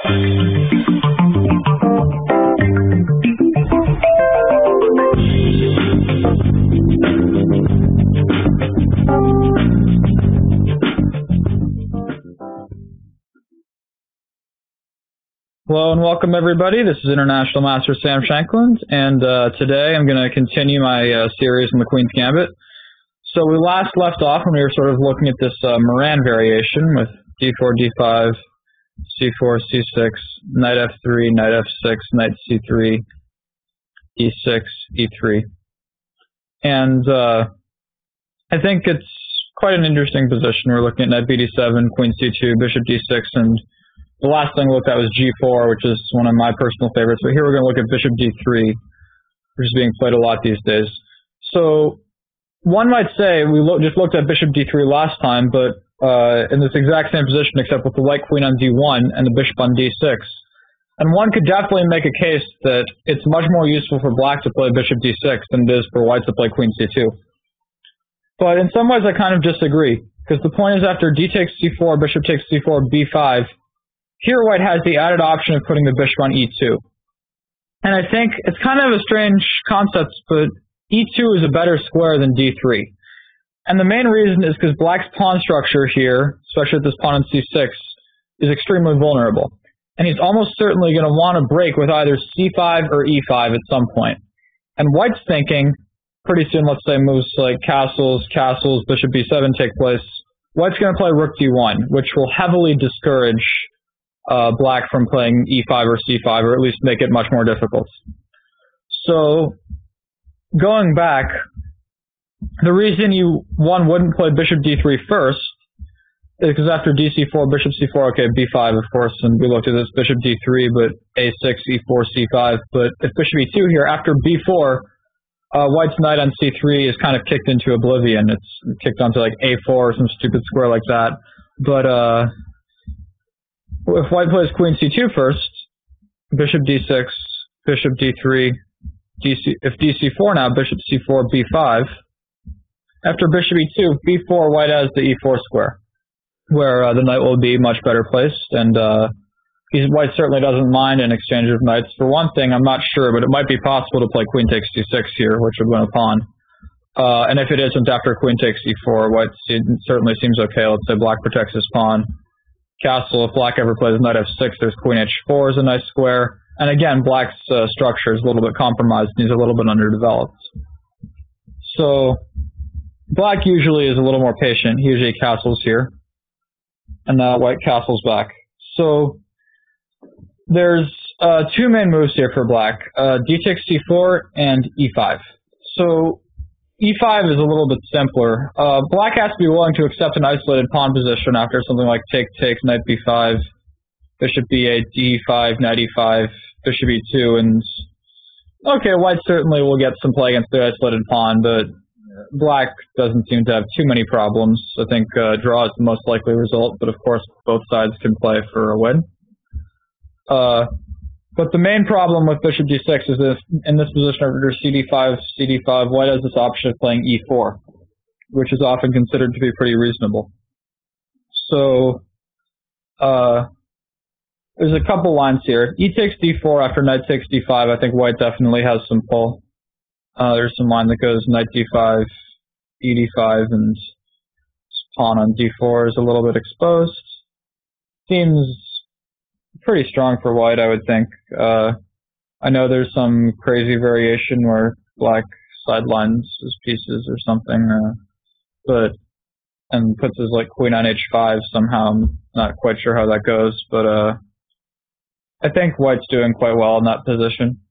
Hello and welcome everybody. This is International Master Sam Shankland, and today I'm going to continue my series on the Queen's Gambit. So we last left off when we were sort of looking at this Moran variation with d4, d5, c4, c6, knight f3, knight f6, knight c3, e6, e3. And I think it's quite an interesting position. We're looking at knight bd7, queen c2, bishop d6, and the last thing we looked at was g4, which is one of my personal favorites. But here we're going to look at bishop d3, which is being played a lot these days. So one might say we just looked at bishop d3 last time, but in this exact same position, except with the white queen on d1 and the bishop on d6. And one could definitely make a case that it's much more useful for black to play bishop d6 than it is for white to play queen c2. But in some ways, I kind of disagree, because the point is after d takes c4, bishop takes c4, b5, here white has the added option of putting the bishop on e2. And I think it's kind of a strange concept, but e2 is a better square than d3. And the main reason is because black's pawn structure here, especially with this pawn on c6, is extremely vulnerable. And he's almost certainly going to want to break with either c5 or e5 at some point. And white's thinking, pretty soon, let's say moves like castles, bishop b7 take place, white's going to play rook d1, which will heavily discourage black from playing e5 or c5, or at least make it much more difficult. So, going back, the reason one wouldn't play bishop d3 first is because after dc4, bishop c4, okay, b5, of course, and we looked at this, bishop d3, but a6, e4, c5, but if bishop e2 here, after b4, white's knight on c3 is kind of kicked into oblivion. It's kicked onto like a4 or some stupid square like that. But, if white plays queen c2 first, bishop d6, bishop d3, if dc4 now, bishop c4, b5. After bishop e2, b4, white has the e4 square, where the knight will be much better placed, and white certainly doesn't mind an exchange of knights. For one thing, I'm not sure, but it might be possible to play queen takes c6 here, which would win a pawn. And if it isn't after queen takes e4, white certainly seems okay. Let's say black protects his pawn. Castle, if black ever plays knight f6, there's queen h4 is a nice square. And again, black's structure is a little bit compromised and he's a little bit underdeveloped. So black usually is a little more patient. He usually castles here. And now white castles back. So there's two main moves here for black, d takes c4 and e5. So e5 is a little bit simpler. Black has to be willing to accept an isolated pawn position after something like take takes, knight b5, bishop b8, d5, knight e5, bishop e2, and okay, white certainly will get some play against the isolated pawn, but black doesn't seem to have too many problems. I think draw is the most likely result, but of course both sides can play for a win. But the main problem with bishop d6 is if in this position under cd5, white has this option of playing e4, which is often considered to be pretty reasonable. So there's a couple lines here. E takes d4 after knight takes d5. I think white definitely has some pull. There's some line that goes knight d5, e d5, and pawn on d4 is a little bit exposed. Seems pretty strong for white, I would think. I know there's some crazy variation where black sidelines his pieces or something, and puts his like queen on h5 somehow. I'm not quite sure how that goes, but I think white's doing quite well in that position.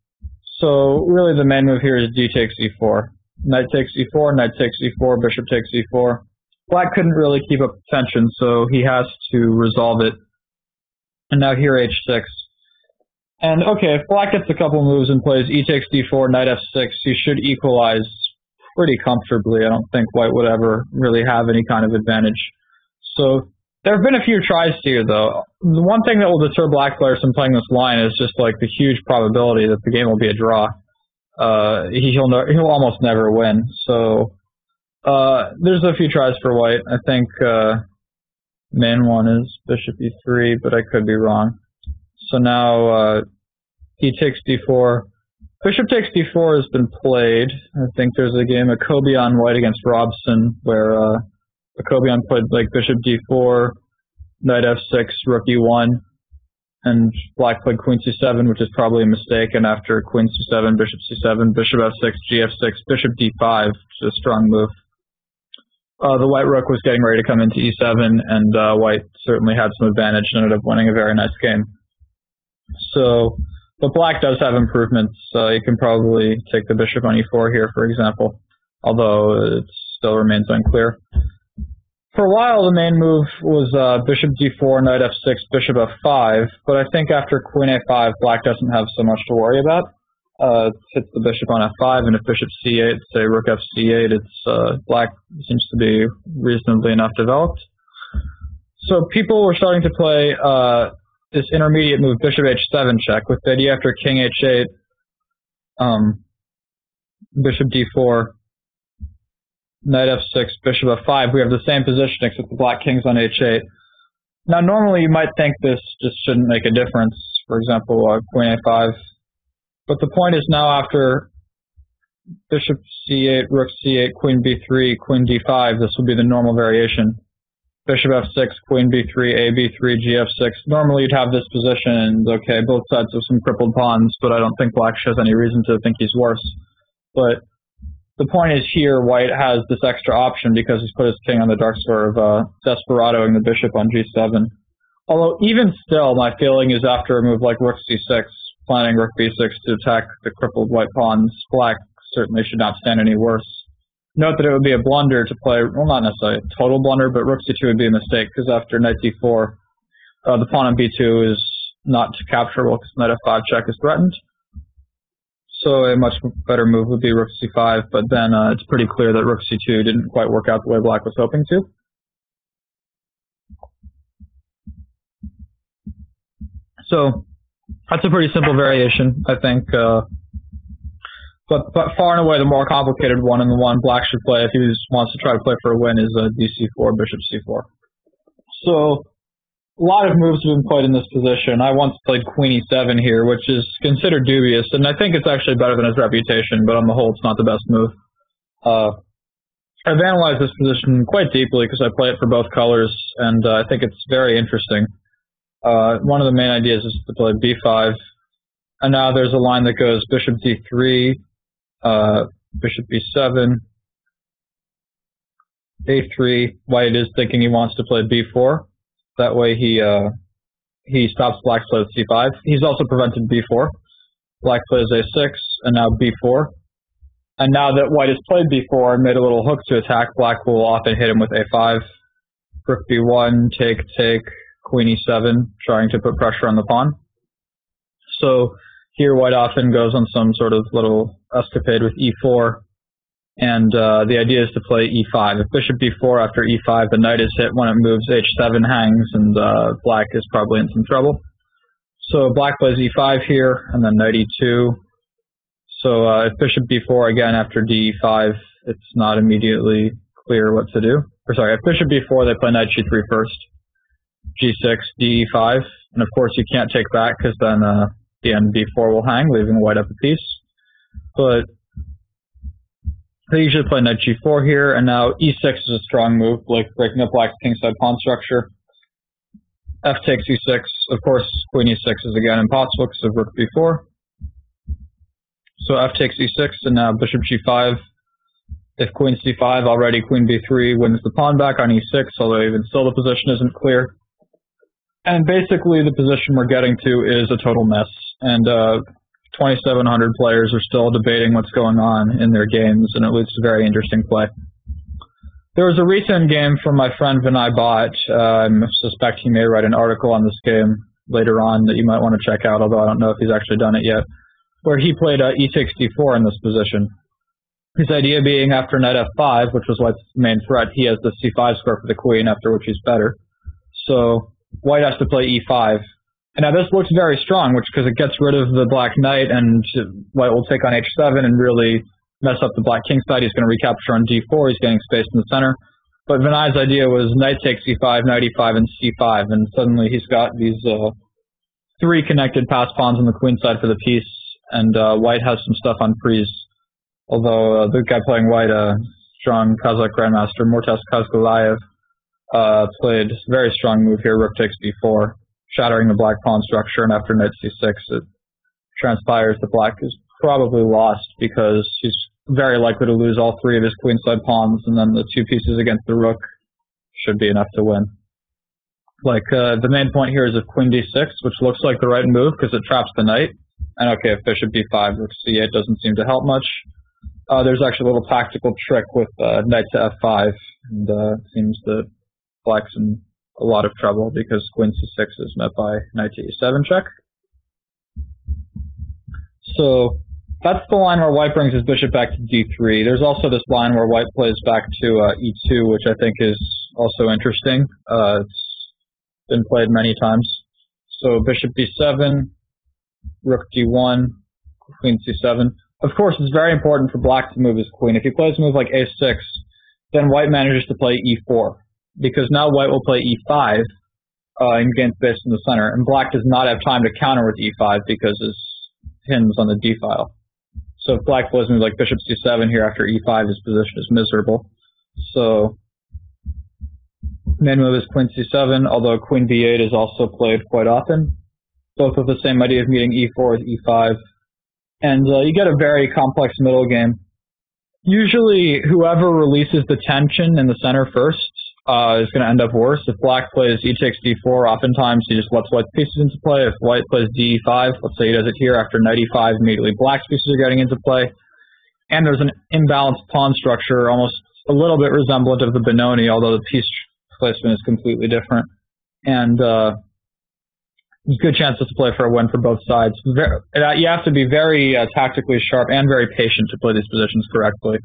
So really the main move here is d takes e4. Knight takes e4, knight takes e4, bishop takes e4. Black couldn't really keep up tension, so he has to resolve it. And now here h6. And okay, if black gets a couple moves and plays e takes d4, knight f6, he should equalize pretty comfortably. I don't think white would ever really have any kind of advantage. So there have been a few tries here, though. The one thing that will deter black players from playing this line is just like the huge probability that the game will be a draw. He'll almost never win. So there's a few tries for white. I think main one is bishop e3, but I could be wrong. So now he takes d4. Bishop takes d4 has been played. I think there's a game of Kobe on white against Robson where Kobe played like bishop d4, knight f6, rook e1, and black played queen c7, which is probably a mistake. And after queen c7, bishop c7, bishop f6, gf6, bishop d5, which is a strong move. The white rook was getting ready to come into e7, and white certainly had some advantage and ended up winning a very nice game. So, but black does have improvements. You can probably take the bishop on e4 here, for example, although it still remains unclear. For a while, the main move was bishop d4, knight f6, bishop f5, but I think after queen a5, black doesn't have so much to worry about. It hits the bishop on f5, and if bishop c8, say rook f c8, it's black seems to be reasonably enough developed. So people were starting to play this intermediate move, bishop h7 check, with the idea after king h8, bishop d4, knight f6, bishop f5, we have the same position except the black king's on h8. Now normally you might think this just shouldn't make a difference, for example, queen a5. But the point is now after bishop c8, rook c8, queen b3, queen d5, this will be the normal variation. Bishop f6, queen b3, a b3, gf6. Normally you'd have this position and, okay, both sides have some crippled pawns, but I don't think black has any reason to think he's worse. But the point is here, white has this extra option because he's put his king on the dark square of desperadoing the bishop on g7. Although even still, my feeling is after a move like rook c6, planning rook b6 to attack the crippled white pawns, black certainly should not stand any worse. Note that it would be a blunder to play, well, not necessarily a total blunder, but rook c2 would be a mistake because after knight d4, the pawn on b2 is not capturable because knight f5 check is threatened. So a much better move would be rook c5, but then it's pretty clear that rook c2 didn't quite work out the way black was hoping to. So that's a pretty simple variation, I think. But far and away the more complicated one, and the one black should play if he wants to try to play for a win, is dc4, bishop c4. So a lot of moves have been played in this position. I once played queen e7 here, which is considered dubious, and I think it's actually better than his reputation, but on the whole it's not the best move. I've analyzed this position quite deeply because I play it for both colors, and I think it's very interesting. One of the main ideas is to play b5, and now there's a line that goes bishop d3, bishop b7, a3. White is thinking he wants to play b4. That way he stops black's play with c5. He's also prevented b4. Black plays a6, and now b4. And now that white has played b4 and made a little hook to attack, black will often hit him with a5. Rook b1, take, queen e7, trying to put pressure on the pawn. So here white often goes on some sort of little escapade with e4, and the idea is to play e5. If bishop b4 after e5, the knight is hit when it moves, h7 hangs, and black is probably in some trouble. So black plays e5 here, and then knight e2. So if bishop b4 again after d5, it's not immediately clear what to do. Or sorry, if bishop b4, they play knight g3 first, g6, d5, and of course you can't take back because then the end b4 will hang, leaving white up a piece. But they usually play knight g4 here, and now e6 is a strong move, like breaking up black's kingside pawn structure. F takes e6. Of course, queen e6 is again impossible because of rook b4. So f takes e6, and now bishop g5. If queen c5, already queen b3 wins the pawn back on e6, although even still the position isn't clear. And basically the position we're getting to is a total mess. And 2,700 players are still debating what's going on in their games, and it leads to very interesting play. There was a recent game from my friend Vinay Bhatt. I suspect he may write an article on this game later on that you might want to check out, although I don't know if he's actually done it yet, where he played e takes d4 in this position. His idea being after knight f5, which was white's main threat, he has the c5 square for the queen, after which he's better. So white has to play e5. And now this looks very strong, because it gets rid of the black knight, and white will take on h7 and really mess up the black king side. He's going to recapture on d4. He's getting space in the center. But Vinay's idea was knight takes e5, knight e5, and c5, and suddenly he's got these 3 connected pass pawns on the queen side for the piece, and white has some stuff on freeze. Although the guy playing white, strong Kazakh grandmaster Murtas Kazgulayev, played a very strong move here, rook takes b4, shattering the black pawn structure, and after knight c6, it transpires that black is probably lost because he's very likely to lose all 3 of his queenside pawns, and then the 2 pieces against the rook should be enough to win. Like, the main point here is if queen d6, which looks like the right move because it traps the knight, and okay, if bishop b5, rook c8 doesn't seem to help much. There's actually a little tactical trick with knight to f5, and it seems that black's in a lot of trouble because queen c6 is met by knight to e7 check. So that's the line where white brings his bishop back to d3. There's also this line where white plays back to e2, which I think is also interesting. It's been played many times. So bishop b7, rook d1, queen c7. Of course, it's very important for black to move his queen. If he plays a move like a6, then white manages to play e4, because now white will play e5 and gain space in the center, and black does not have time to counter with e5 because his pin's on the d file. So if black plays a move like bishop c7 here after e5, his position is miserable. So main move is queen c7, although queen b8 is also played quite often, both with the same idea of meeting e4 with e5. And you get a very complex middle game. Usually, whoever releases the tension in the center first is going to end up worse. If black plays e takes d4, oftentimes he just lets white's pieces into play. If white plays d5, let's say he does it here after knight e5, immediately black's pieces are getting into play. And there's an imbalanced pawn structure, almost a little bit resemblant of the Benoni, although the piece placement is completely different. And good chances to play for a win for both sides. You have to be very tactically sharp and very patient to play these positions correctly.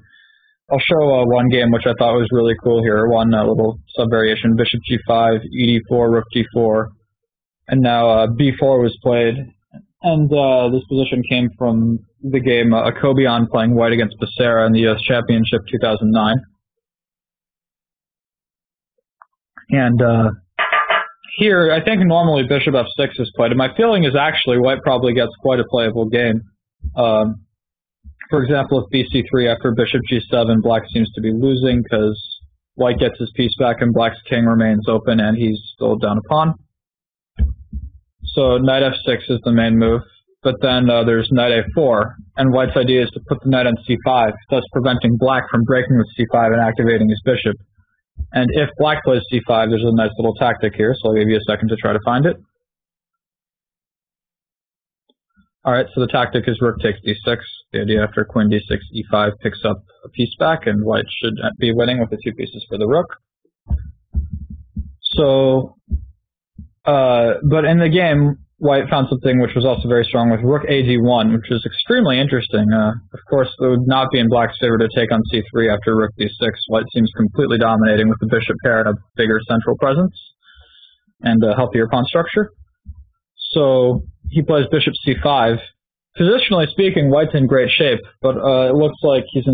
I'll show one game which I thought was really cool here, one little sub-variation, bishop g5, ed4, rook d4, and now b4 was played. And this position came from the game Akobian playing white against Becerra in the US Championship 2009. And here, I think normally bishop f6 is played, and my feeling is actually white probably gets quite a playable game. For example, if bc3 after bishop g7, black seems to be losing because white gets his piece back and black's king remains open and he's still down a pawn. So knight f6 is the main move, but then there's knight a4, and white's idea is to put the knight on c5, thus preventing black from breaking with c5 and activating his bishop. And if black plays c5, there's a nice little tactic here, so I'll give you a second to try to find it. Alright, so the tactic is rook takes d6. The idea after queen d6, e5 picks up a piece back, and white should be winning with the 2 pieces for the rook. So, but in the game, white found something which was also very strong with rook ad1, which is extremely interesting. Of course, it would not be in black's favor to take on c3 after rook d6. White seems completely dominating with the bishop pair and a bigger central presence and a healthier pawn structure. So he plays bishop c5. Positionally speaking, white's in great shape, but it looks like he's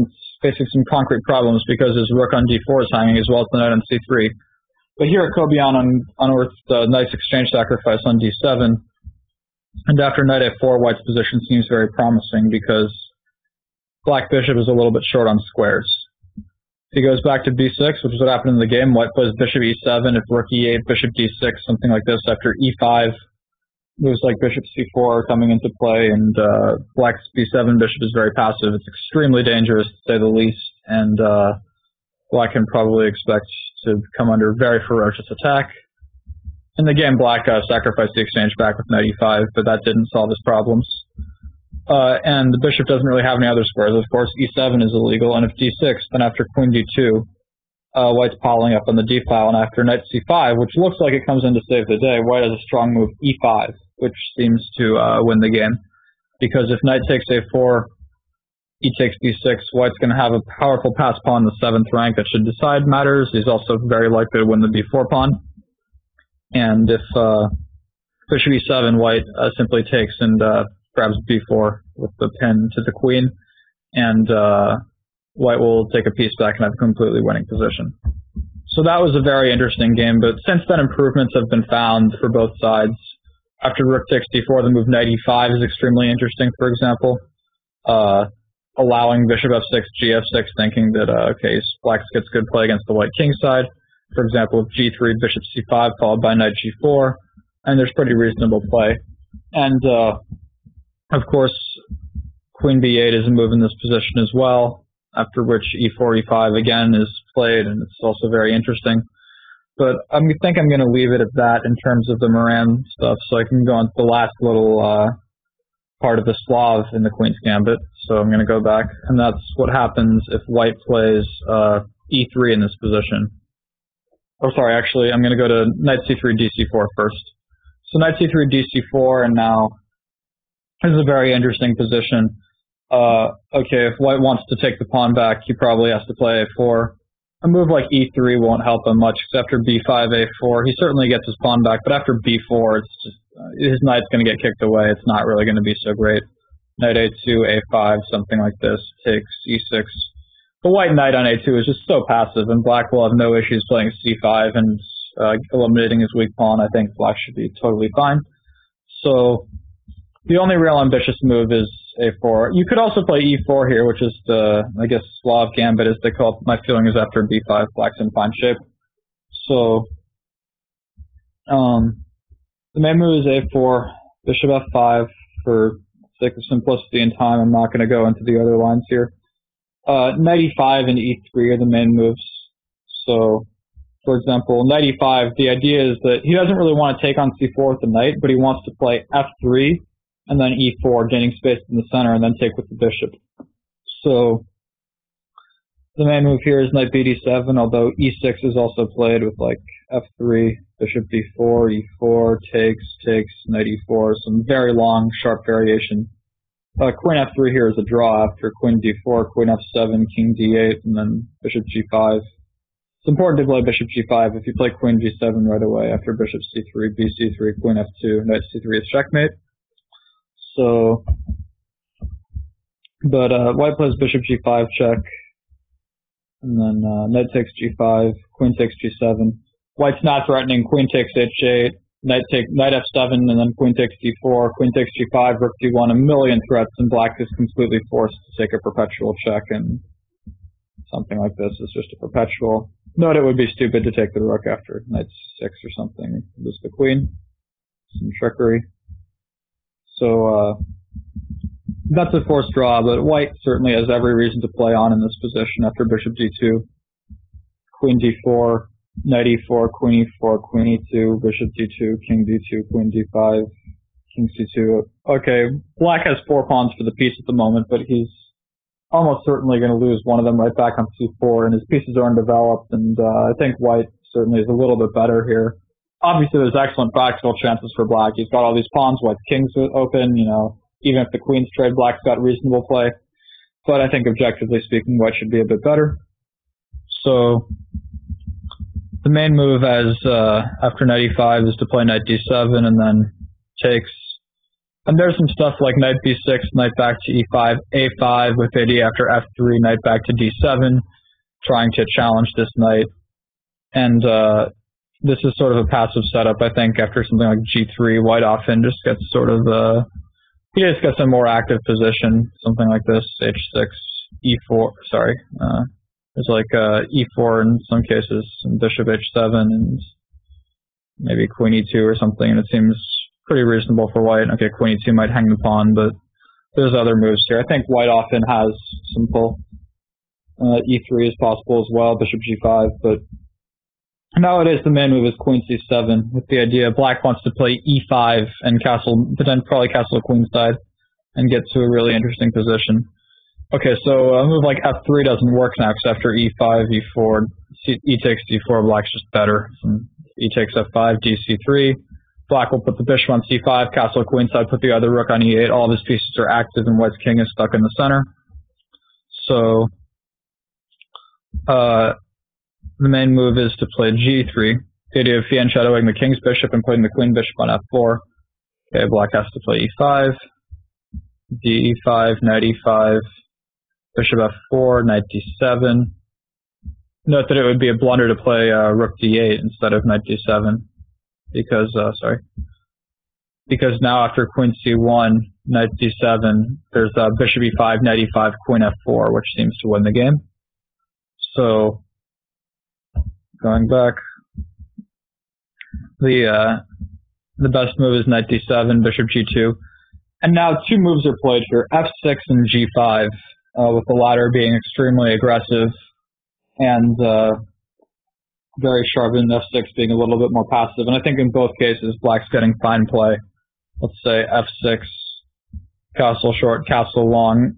facing some concrete problems because his rook on d4 is hanging as well as the knight on c3. But here at Akobian unearthed a nice exchange sacrifice on d7. And after knight a4, white's position seems very promising because black bishop is a little bit short on squares. If he goes back to b6, which is what happened in the game, white plays bishop e7, if rook e8, bishop d6, something like this. After e5, moves like bishop c4 are coming into play, and black's b7 bishop is very passive. It's extremely dangerous, to say the least, and black can probably expect to come under very ferocious attack. In the game, black sacrificed the exchange back with knight e5, but that didn't solve his problems. And the bishop doesn't really have any other squares. Of course, e7 is illegal, and if d6, then after queen d2, white's piling up on the d file, and after knight c5, which looks like it comes in to save the day, white has a strong move e5, which seems to win the game. Because if knight takes a4, e takes d6, white's going to have a powerful pass pawn in the 7th rank that should decide matters. He's also very likely to win the b4 pawn. And if bishop e7, white simply takes and grabs b4 with the pin to the queen, and white will take a piece back and have a completely winning position. So that was a very interesting game, but since then improvements have been found for both sides. After rook takes d4, the move knight e5 is extremely interesting, for example. Allowing bishop f6, gf6, thinking that, okay, black gets good play against the white king side. For example, g3, bishop c5, followed by knight g4, and there's pretty reasonable play. And, of course, queen b8 is a move in this position as well, after which e4, e5 again is played, and it's also very interesting. But I think I'm going to leave it at that in terms of the Moran stuff, so I can go on to the last little part of the Slav in the Queen's Gambit. So I'm going to go back, and that's what happens if white plays e3 in this position. Oh, sorry, actually, I'm going to go to knight c3, dc4 first. So knight c3, dc4, and now this is a very interesting position. Okay, if white wants to take the pawn back, he probably has to play a4. A move like e3 won't help him much, because after b5, a4, he certainly gets his pawn back, but after b4, it's just, his knight's going to get kicked away. It's not really going to be so great. Knight a2, a5, something like this, takes e6. The white knight on a2 is just so passive, and black will have no issues playing c5 and eliminating his weak pawn. I think black should be totally fine. So the only real ambitious move is a4. You could also play e4 here, which is the, I guess, Slav gambit, as they call it. My feeling is after b5, black's in fine shape. So the main move is a4, bishop f5. For sake of simplicity and time, I'm not going to go into the other lines here. Knight e5 and e3 are the main moves. So, for example, knight e5, the idea is that he doesn't really want to take on c4 with the knight, but he wants to play f3 and then e4, gaining space in the center, and then take with the bishop. So the main move here is knight bd7, although e6 is also played with like f3, bishop d4, e4, takes, knight e4, some very long, sharp variation. Queen f3 here is a draw after queen d4, queen f7, king d8, and then bishop g5. It's important to play bishop g5. If you play queen g7 right away after bishop c3, bc3, queen f2, knight c3 is checkmate. So, but white plays bishop g5 check, and then knight takes g5, queen takes g7. White's not threatening. Queen takes h8, knight f7, and then queen takes d4, queen takes g5, rook d1. A million threats, and black is completely forced to take a perpetual check, and something like this is just a perpetual. Note it would be stupid to take the rook after knight 6 or something. Lose the queen. Some trickery. So that's a forced draw, but white certainly has every reason to play on in this position after bishop g2, queen d4, knight e4, queen e4, queen e2, bishop d2, king d2, queen d5, king c2. Okay, black has 4 pawns for the piece at the moment, but he's almost certainly going to lose one of them right back on c4, and his pieces are undeveloped, and I think white certainly is a little bit better here. Obviously, there's excellent practical chances for black. He's got all these pawns, white's king's open, you know, even if the queen's trade, black's got reasonable play. But I think objectively speaking, white should be a bit better. So the main move as after knight e5 is to play knight d7 and then takes. And there's some stuff like knight b6, knight back to e5, a5 with idea after f3, knight back to d7, trying to challenge this knight. And this is sort of a passive setup, I think, after something like g3. White often just gets sort of, he just gets a more active position, something like this, h6, e4, sorry. There's like e4 in some cases, and bishop h7, and maybe queen e2 or something, and it seems pretty reasonable for white. Okay, queen e2 might hang the pawn, but there's other moves here. I think white often has some pull. E3 is possible as well, bishop g5, but nowadays the main move is queen c7, with the idea black wants to play e5 and castle, probably castle queenside, and get to a really interesting position. Okay, so a move like f3 doesn't work now, because after e5, e4, e takes d4, black's just better. E takes f5, dc3. Black will put the bishop on c5, castle queenside, put the other rook on e8. All of his pieces are active, and white's king is stuck in the center. So the main move is to play g3. The idea of fianchettoing the king's bishop and putting the queen bishop on f4. Okay, black has to play e5, d5, knight e5, bishop f4, knight d7. Note that it would be a blunder to play rook d8 instead of knight d7. Because, because now after queen c1, knight d7, there's bishop e5, knight e5, queen f4, which seems to win the game. So going back, the best move is knight d7, bishop g2, and now two moves are played here: f6 and g5, with the latter being extremely aggressive and very sharp, and f6 being a little bit more passive. And I think in both cases, black's getting fine play. Let's say f6, castle short, castle long.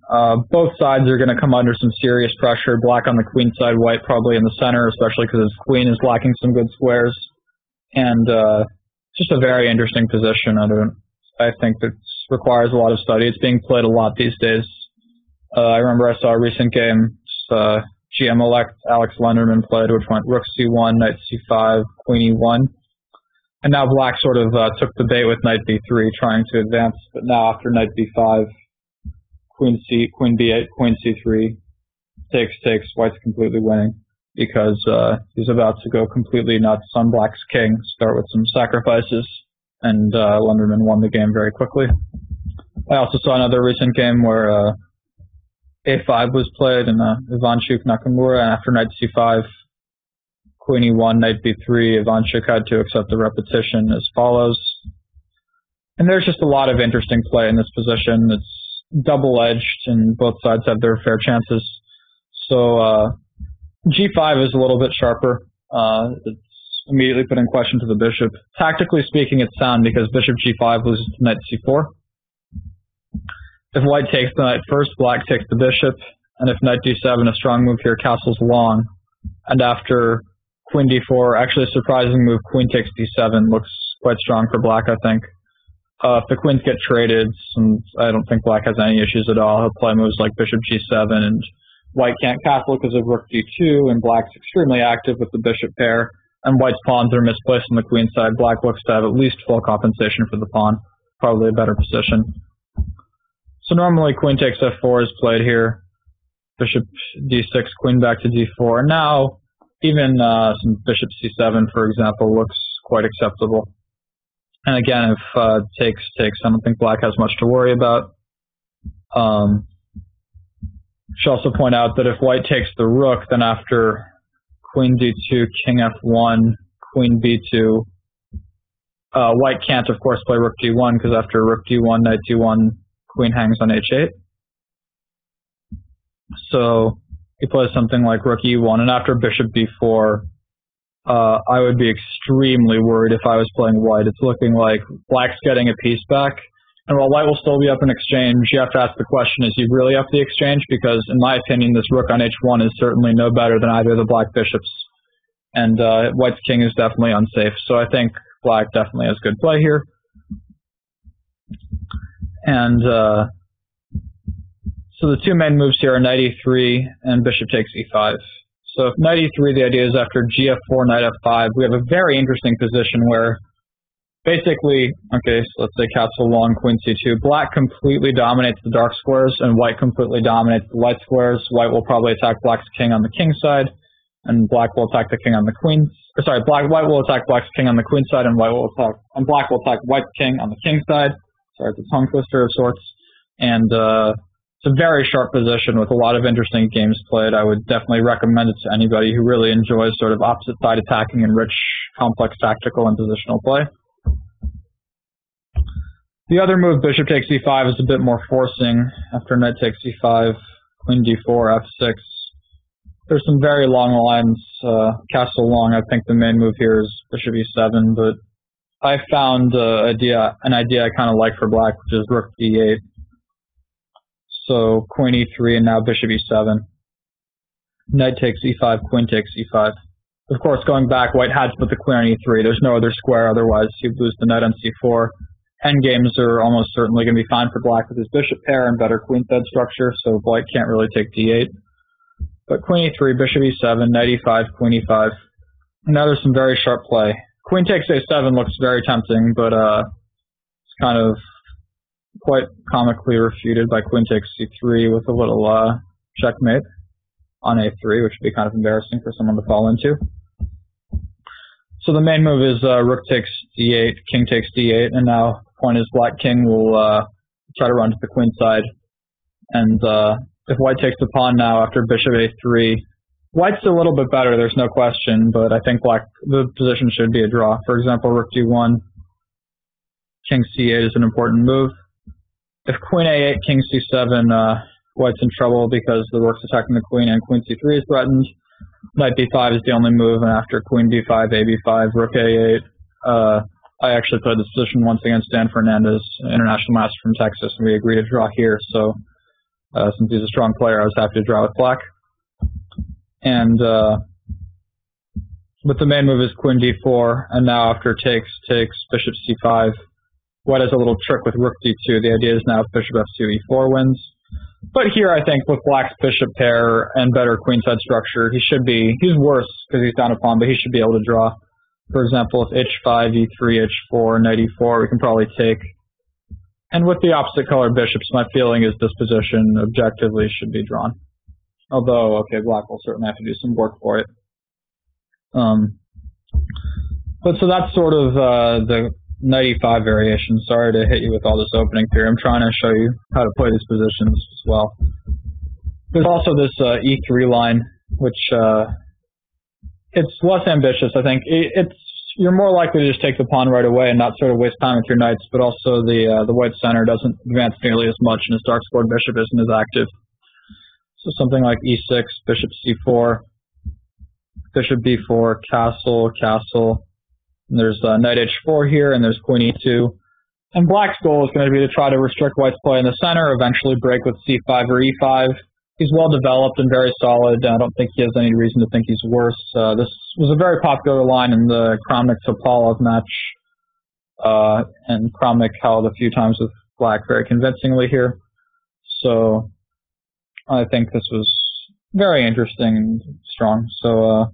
Both sides are going to come under some serious pressure. Black on the queen side, white probably in the center, especially because his queen is lacking some good squares. And just a very interesting position. I think it requires a lot of study. It's being played a lot these days. I remember I saw a recent game, GM-elect Alex Lenderman played, which went rook c1, knight c5, queen e1. And now black sort of took the bait with knight b3, trying to advance. But now after knight b5, queen b8, queen c3, takes, white's completely winning, because he's about to go completely nuts on black's king, start with some sacrifices, and Lenderman won the game very quickly. I also saw another recent game where a5 was played in Ivanchuk Nakamura, and after knight c5, queen e1, knight b3, Ivanchuk had to accept the repetition as follows. And there's just a lot of interesting play in this position. It's double-edged, and both sides have their fair chances. So g5 is a little bit sharper. It's immediately put in question to the bishop. Tactically speaking, it's sound because bishop g5 loses to knight c4. If white takes the knight first, black takes the bishop, and if knight d7, a strong move here, castle's long. And after queen d4, actually a surprising move, queen takes d7, looks quite strong for black, I think. If the queens get traded, and I don't think black has any issues at all, he'll play moves like bishop g7, and white can't castle because of rook d2, and black's extremely active with the bishop pair, and white's pawns are misplaced on the queen side. Black looks to have at least full compensation for the pawn, probably a better position. So normally queen takes f4 is played here, bishop d6, queen back to d4, and now even some bishop c7, for example, looks quite acceptable. And again, if takes, I don't think black has much to worry about. Should also point out that if white takes the rook, then after queen d2, king f1, queen b2, white can't, of course, play rook d1, because after rook d1, knight d1, queen hangs on h8. So he plays something like rook e1, and after bishop b4, I would be extremely worried if I was playing white. It's looking like black's getting a piece back, and while white will still be up in exchange, you have to ask the question, is he really up the exchange? Because in my opinion, this rook on h1 is certainly no better than either of the black bishops, and white's king is definitely unsafe. So I think black definitely has good play here. And so the two main moves here are knight e3 and bishop takes e5. So if knight e3, the idea is after gf4, knight f5, we have a very interesting position where basically, okay, so let's say castle long, queen c2, black completely dominates the dark squares and white completely dominates the light squares. White will probably attack black's king on the king side, and black will attack the king on the queen. White will attack black's king on the queen side, and black will attack white's king on the king side. Sorry, it's a tongue twister of sorts. And it's a very sharp position with a lot of interesting games played. I would definitely recommend it to anybody who really enjoys sort of opposite side attacking and rich, complex tactical and positional play. The other move, bishop takes e5, is a bit more forcing. After knight takes e5, queen d4, f6. There's some very long lines, castle long. I think the main move here is bishop e7, but I found an idea I kind of like for black, which is rook d8. So queen e3 and now bishop e7. Knight takes e5, queen takes e5. Of course, going back, white had to put the queen on e3. There's no other square, otherwise he'd lose the knight on c4. Endgames are almost certainly going to be fine for black with his bishop pair and better queen-fed structure, so white can't really take d8. But queen e3, bishop e7, knight e5, queen e5. And now there's some very sharp play. Queen takes a7 looks very tempting, but it's kind of quite comically refuted by queen takes c3 with a little checkmate on a3, which would be kind of embarrassing for someone to fall into. So the main move is rook takes d8, king takes d8, and now point is black king will try to run to the queen side. And if white takes the pawn now after bishop a3, white's a little bit better, there's no question, but I think the position should be a draw. For example, rook d1, king c8 is an important move. If queen a8, king c7, white's in trouble because the rook's attacking the queen and queen c3 is threatened. Knight b5 is the only move, and after queen b5, a b5, rook a8. I actually played this position once against Dan Fernandez, international master from Texas, and we agreed to draw here. So since he's a strong player, I was happy to draw with black. And but the main move is queen d4, and now after takes bishop c5. White has a little trick with rook d2. The idea is now if bishop f2, e4 wins. But here I think with black's bishop pair and better queenside structure, he's worse because he's down a pawn, but he should be able to draw. For example, if h5, e3, h4, knight e4, we can probably take. And with the opposite color bishops, my feeling is this position objectively should be drawn. Although, okay, black will certainly have to do some work for it. But so that's sort of the knight e5 variation. Sorry to hit you with all this opening theory. I'm trying to show you how to play these positions as well. There's also this e3 line, which it's less ambitious. I think you're more likely to just take the pawn right away and not sort of waste time with your knights. But also the white center doesn't advance nearly as much, and his dark squared bishop isn't as active. So something like e6, bishop c4, bishop b4, castle, castle. And there's knight h4 here, and there's queen e2. And black's goal is going to be to try to restrict white's play in the center, eventually break with c5 or e5. He's well developed and very solid. I don't think he has any reason to think he's worse. This was a very popular line in the Kramnik-Topalov match, and Kramnik held a few times with black very convincingly here. So I think this was very interesting and strong. So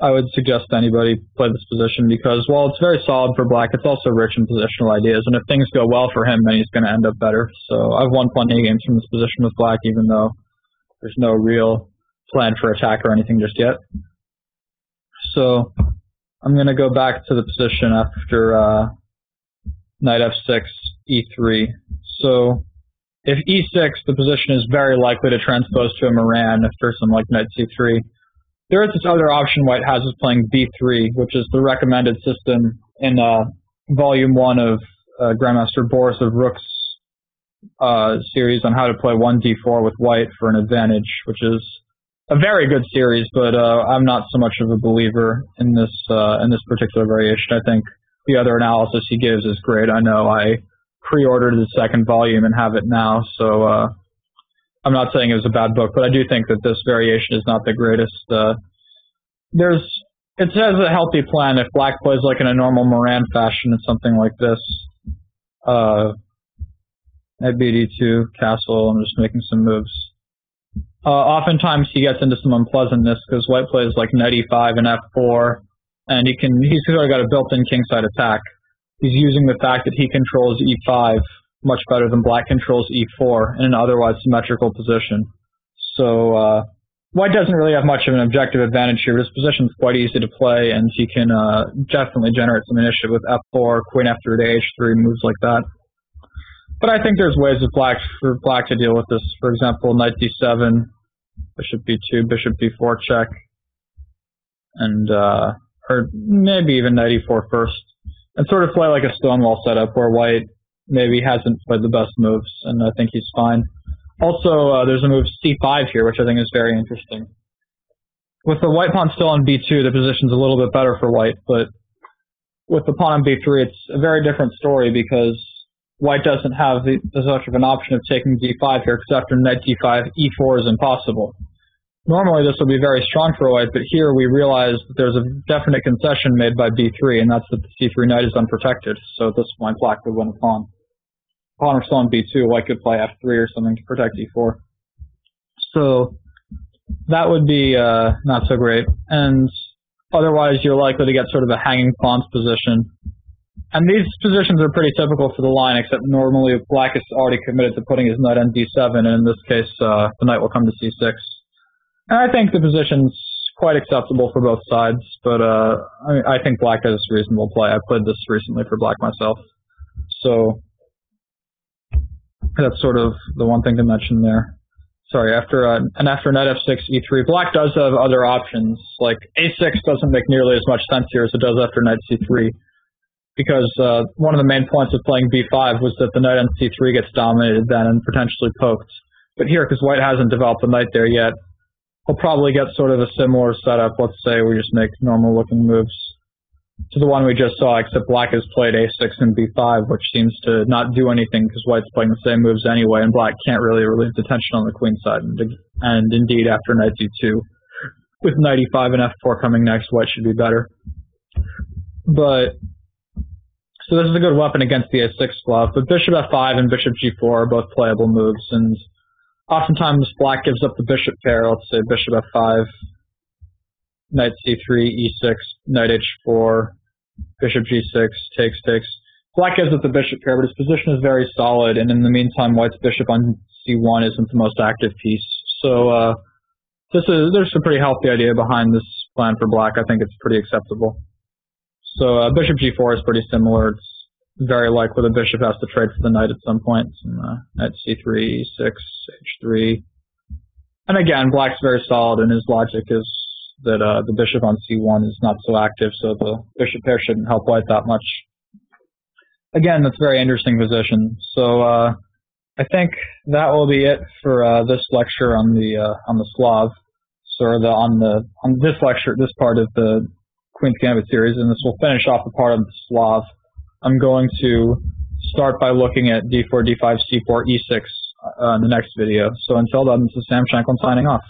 I would suggest anybody play this position because while it's very solid for black, it's also rich in positional ideas. And if things go well for him, then he's going to end up better. So I've won plenty of games from this position with black, even though there's no real plan for attack or anything just yet. So I'm going to go back to the position after knight f6, e3. So if e6, the position is very likely to transpose to a Moran after some like knight c3. There is this other option white has is playing b3, which is the recommended system in volume 1 of Grandmaster Boris of Rook's series on how to play 1d4 with white for an advantage, which is a very good series, but I'm not so much of a believer in this particular variation. I think the other analysis he gives is great. I know I pre-ordered the second volume and have it now, so I'm not saying it was a bad book, but I do think that this variation is not the greatest. It says a healthy plan if black plays like in a normal Moran fashion. It's something like this. Knight bd2, castle. I'm just making some moves. Oftentimes he gets into some unpleasantness because white plays like knight e5 and f4, and he's sort of got a built-in kingside attack. He's using the fact that he controls e5 much better than black controls e4 in an otherwise symmetrical position. So white doesn't really have much of an objective advantage here. His position's quite easy to play, and he can definitely generate some initiative with f4, queen f3 to h3, moves like that. But I think there's ways for black to deal with this. For example, knight d7, bishop b2, bishop b4 check, and or maybe even knight e4 first, and sort of play like a Stonewall setup where white maybe hasn't played the best moves, and I think he's fine. Also, there's a move c5 here, which I think is very interesting. With the white pawn still on b2, the position's a little bit better for white, but with the pawn on b3, it's a very different story because white doesn't have as much of an option of taking d5 here, because after knight d5, e4 is impossible. Normally this will be very strong for white, but here we realize that there's a definite concession made by b3, and that's that the c3 knight is unprotected. So at this point, black would win a pawn. Pawn was still on b2, white could play f3 or something to protect e4. So that would be not so great. And otherwise, you're likely to get sort of a hanging pawns position. And these positions are pretty typical for the line, except normally black is already committed to putting his knight on d7, and in this case, the knight will come to c6. And I think the position's quite acceptable for both sides, but I think black has reasonable play. I played this recently for black myself, so that's sort of the one thing to mention there. Sorry, after knight f6, e3, black does have other options. Like a6 doesn't make nearly as much sense here as it does after knight c3, because one of the main points of playing b5 was that the knight on c3 gets dominated then and potentially poked. But here, because white hasn't developed the knight there yet, we'll probably get sort of a similar setup. Let's say we just make normal-looking moves to the one we just saw, except black has played a6 and b5, which seems to not do anything because white's playing the same moves anyway, and black can't really relieve the tension on the queen side. And indeed, after knight d2, with knight e5 and f4 coming next, white should be better. But so this is a good weapon against the a6 bluff, but bishop f5 and bishop g4 are both playable moves, and oftentimes black gives up the bishop pair. Let's say bishop f5, knight c3, e6, knight h4, bishop g6, takes. Black gives up the bishop pair, but his position is very solid, and in the meantime, white's bishop on c1 isn't the most active piece. So there's a pretty healthy idea behind this plan for black. I think it's pretty acceptable. So bishop g4 is pretty similar. It's very likely the bishop has to trade for the knight at some point. Knight c3, e6, h3. And again, black's very solid, and his logic is that the bishop on c1 is not so active, so the bishop pair shouldn't help white that much. Again, that's a very interesting position. So I think that will be it for this lecture on the Slav. So on this lecture, this part of the Queen's Gambit series, and this will finish off the part of the Slav. I'm going to start by looking at d4, d5, c4, e6 in the next video. So until then, this is Sam Shanklin signing off.